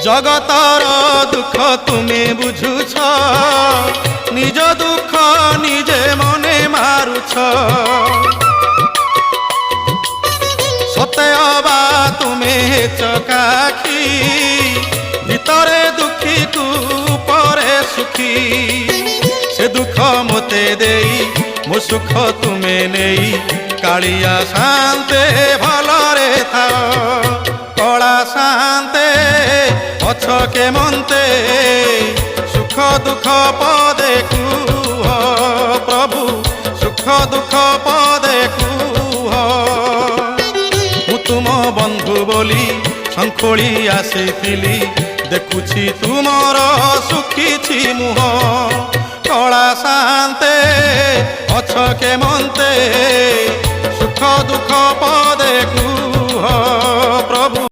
জগতর দুঃখ তুমি বুঝুছ, নিজ দুঃখ নিজে মনে মারুছ। সতে অবা তুমি চকাখি, ভিতরে দুঃখী কু পরে সুখী। সে দুঃখ মতে দেই মো সুখ তুমে নেই, কাଳିଆ শান্তে ভলরে থাও। কଳା শান্তে অছকে মন্তে, সুখ দুঃখ পদে কুহ প্রভু, সুখ দুঃখ পদে কুহ। মু তুম বন্ধু বলি শঙ্খোଳି আসিଥିଲି, দেখুছি তুমর সুখিছি মুহ। কଳା শান্তে অছকে মন্তে, সুখ দুঃখ পদে কুহ প্রভু।